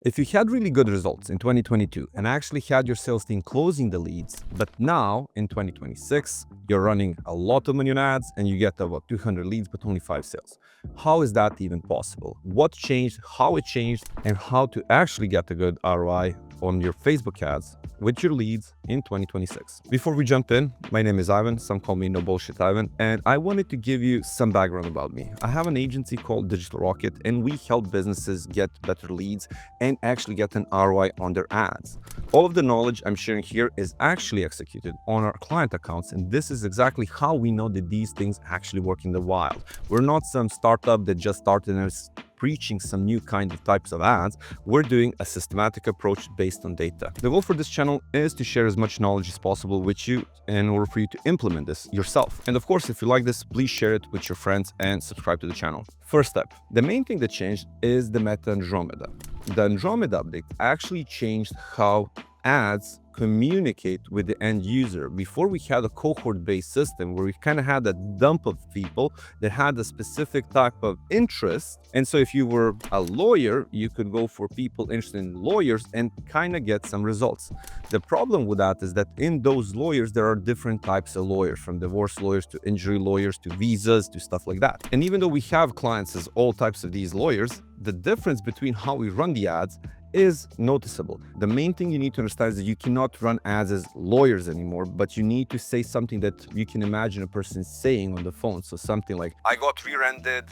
If you had really good results in 2022 and actually had your sales team closing the leads, but now in 2026, you're running a lot of million ads and you get about 200 leads, but only 5 sales. How is that even possible? What changed, how it changed, and how to actually get a good ROI on your Facebook ads with your leads in 2026. Before we jump in, my name is Ivan, some call me No Bullshit Ivan, and I wanted to give you some background about me. I have an agency called Digital Rocket, and we help businesses get better leads and actually get an ROI on their ads. All of the knowledge I'm sharing here is actually executed on our client accounts, and this is exactly how we know that these things actually work in the wild. We're not some startup that just started and is preaching some new kind of types of ads. We're doing a systematic approach based on data. The goal for this channel is to share as much knowledge as possible with you in order for you to implement this yourself. And of course, if you like this, please share it with your friends and subscribe to the channel. First step, the main thing that changed is the Meta Andromeda. The Andromeda update actually changed how ads communicate with the end user. Before, we had a cohort-based system where we kind of had a dump of people that had a specific type of interest. And so if you were a lawyer, you could go for people interested in lawyers and kind of get some results. The problem with that is that in those lawyers, there are different types of lawyers, from divorce lawyers to injury lawyers to visas to stuff like that. And even though we have clients as all types of these lawyers, the difference between how we run the ads is noticeable. The main thing you need to understand is that you cannot run ads as lawyers anymore, but you need to say something that you can imagine a person saying on the phone. So something like, I got rear-ended,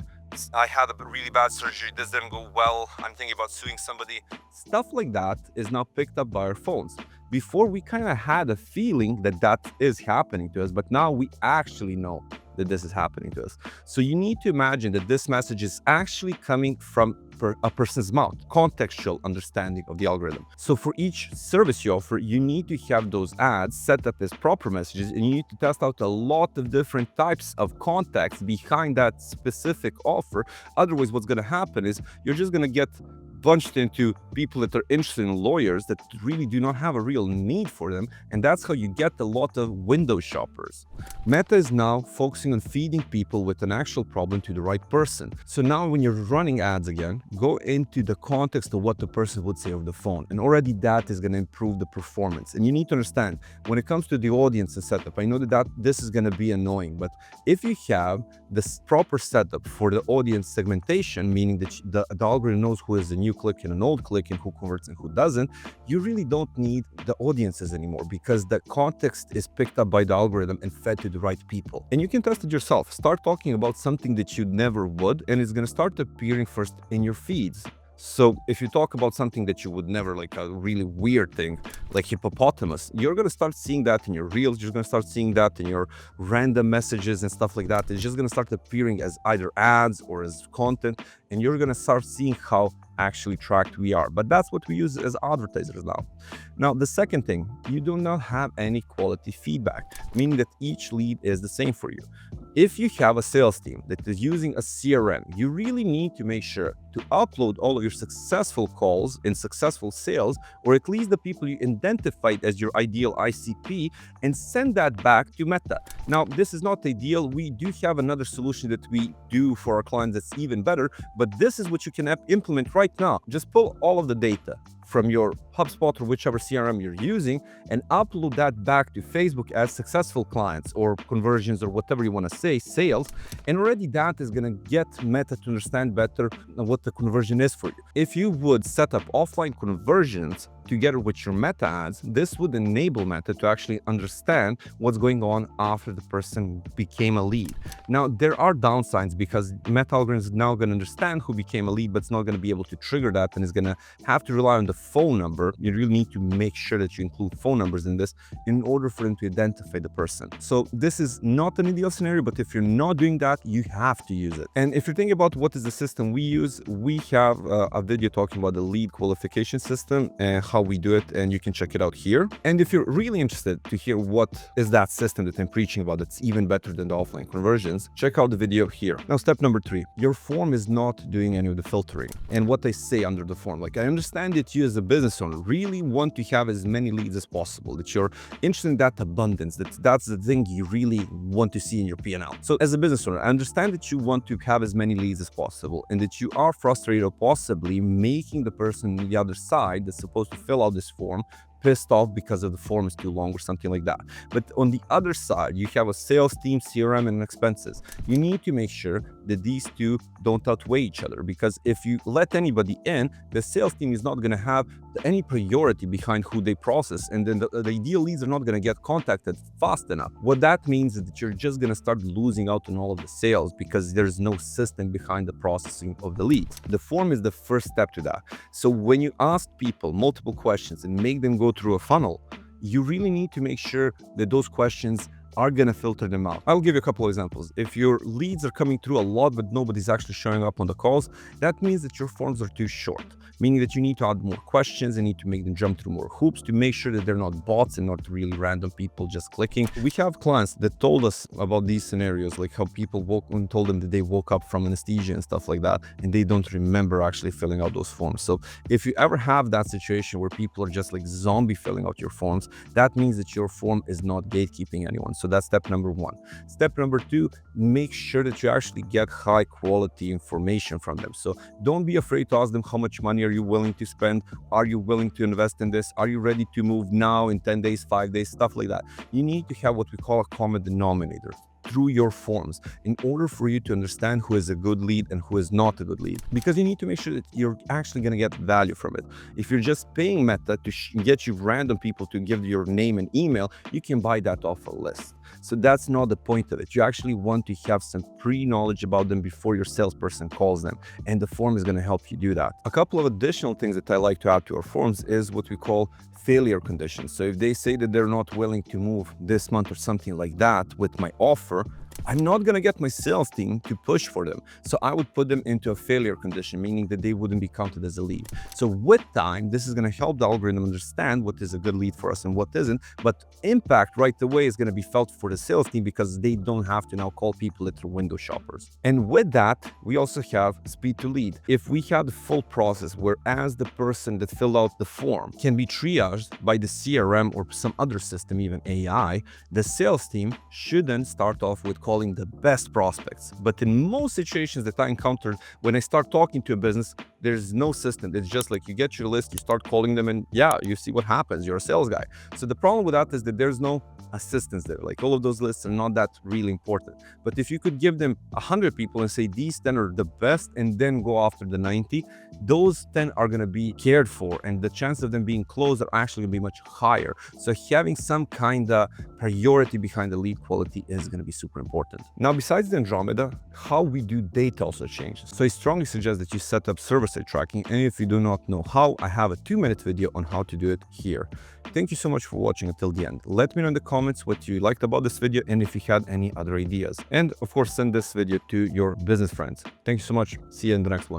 I had a really bad surgery, this didn't go well, I'm thinking about suing somebody. Stuff like that is now picked up by our phones. Before, we kind of had a feeling that that is happening to us, but now we actually know that this is happening to us. So you need to imagine that this message is actually coming from a person's mouth, contextual understanding of the algorithm. So for each service you offer, you need to have those ads set up as proper messages, and you need to test out a lot of different types of context behind that specific offer. Otherwise, what's going to happen is you're just going to get bunched into people that are interested in lawyers that really do not have a real need for them, and that's how you get a lot of window shoppers. Meta is now focusing on feeding people with an actual problem to the right person. So now when you're running ads again, go into the context of what the person would say over the phone, and already that is going to improve the performance. And you need to understand, when it comes to the audience and setup, I know that this is going to be annoying, but if you have this proper setup for the audience segmentation, meaning that the algorithm knows who is a new click and an old click and who converts and who doesn't, you really don't need the audiences anymore, because the context is picked up by the algorithm and fed to the right people. And you can test it yourself. Start talking about something that you never would, and it's going to start appearing first in your feeds. So if you talk about something that you would never, like a really weird thing, like hippopotamus, you're going to start seeing that in your reels, you're going to start seeing that in your random messages and stuff like that. It's just going to start appearing as either ads or as content, and you're going to start seeing how actually tracked we are. But that's what we use as advertisers now. Now, the second thing, you do not have any quality feedback, meaning that each lead is the same for you. If you have a sales team that is using a CRM, you really need to make sure to upload all of your successful calls and successful sales, or at least the people you identified as your ideal ICP, and send that back to Meta. Now, this is not ideal. We do have another solution that we do for our clients that's even better, but this is what you can implement right now. Just pull all of the data from your HubSpot or whichever CRM you're using and upload that back to Facebook as successful clients or conversions or whatever you want to say, sales. And already that is going to get Meta to understand better what the conversion is for you. If you would set up offline conversions together with your Meta ads, this would enable Meta to actually understand what's going on after the person became a lead. Now, there are downsides because Meta algorithm is now going to understand who became a lead, but it's not going to be able to trigger that, and is going to have to rely on the phone number. You really need to make sure that you include phone numbers in this in order for them to identify the person. So this is not an ideal scenario, but if you're not doing that, you have to use it. And if you're thinking about what is the system we use, we have a video talking about the lead qualification system and how how we do it, and you can check it out here. And if you're really interested to hear what is that system that I'm preaching about that's even better than the offline conversions, check out the video here. Now, step number 3, your form is not doing any of the filtering. And what I say under the form, like, I understand that you as a business owner really want to have as many leads as possible, that you're interested in that abundance, that's the thing you really want to see in your P&L. So as a business owner, I understand that you want to have as many leads as possible and that you are frustrated or possibly making the person on the other side that's supposed to fill out this form pissed off because of the form is too long or something like that. But on the other side, you have a sales team, CRM, and expenses. You need to make sure that these two don't outweigh each other, because if you let anybody in, the sales team is not going to have any priority behind who they process, and then the ideal leads are not going to get contacted fast enough. What that means is that you're just going to start losing out on all of the sales because there's no system behind the processing of the leads. The form is the first step to that. So when you ask people multiple questions and make them go through a funnel, you really need to make sure that those questions are going to filter them out. I'll give you a couple of examples. If your leads are coming through a lot, but nobody's actually showing up on the calls, that means that your forms are too short, meaning that you need to add more questions and need to make them jump through more hoops to make sure that they're not bots and not really random people just clicking. We have clients that told us about these scenarios, like how people told them that they woke up from anesthesia and stuff like that, and they don't remember actually filling out those forms. So if you ever have that situation where people are just like zombie filling out your forms, that means that your form is not gatekeeping anyone. So that's step number 1. Step number 2, make sure that you actually get high quality information from them. So don't be afraid to ask them, how much money are you willing to spend? Are you willing to invest in this? Are you ready to move now, in 10 days, 5 days, stuff like that. You need to have what we call a common denominator through your forms in order for you to understand who is a good lead and who is not a good lead, because you need to make sure that you're actually going to get value from it. If you're just paying Meta to get you random people to give your name and email, you can buy that off a list. So that's not the point of it. You actually want to have some pre-knowledge about them before your salesperson calls them, and the form is going to help you do that. A couple of additional things that I like to add to our forms is what we call failure conditions. So if they say that they're not willing to move this month or something like that with my offer, I'm not going to get my sales team to push for them. So I would put them into a failure condition, meaning that they wouldn't be counted as a lead. So with time, this is going to help the algorithm understand what is a good lead for us and what isn't. But impact right away is going to be felt for the sales team because they don't have to now call people little window shoppers. And with that, we also have speed to lead. If we have the full process, whereas the person that filled out the form can be triaged by the CRM or some other system, even AI, the sales team should then start off with calling the best prospects. But in most situations that I encountered, when I start talking to a business, there's no system. It's just like you get your list, you start calling them, and yeah, you see what happens. You're a sales guy. So the problem with that is that there's no assistance there. Like, all of those lists are not that really important. But if you could give them 100 people and say these 10 are the best, and then go after the 90, those 10 are going to be cared for, and the chance of them being closed are actually going to be much higher. So having some kind of priority behind the lead quality is going to be super important. Now, besides the Andromeda, how we do data also changes. So I strongly suggest that you set up server-side tracking, and if you do not know how, I have a 2-minute video on how to do it here. Thank you so much for watching until the end. Let me know in the comments what you liked about this video and if you had any other ideas. And of course, send this video to your business friends. Thank you so much. See you in the next one.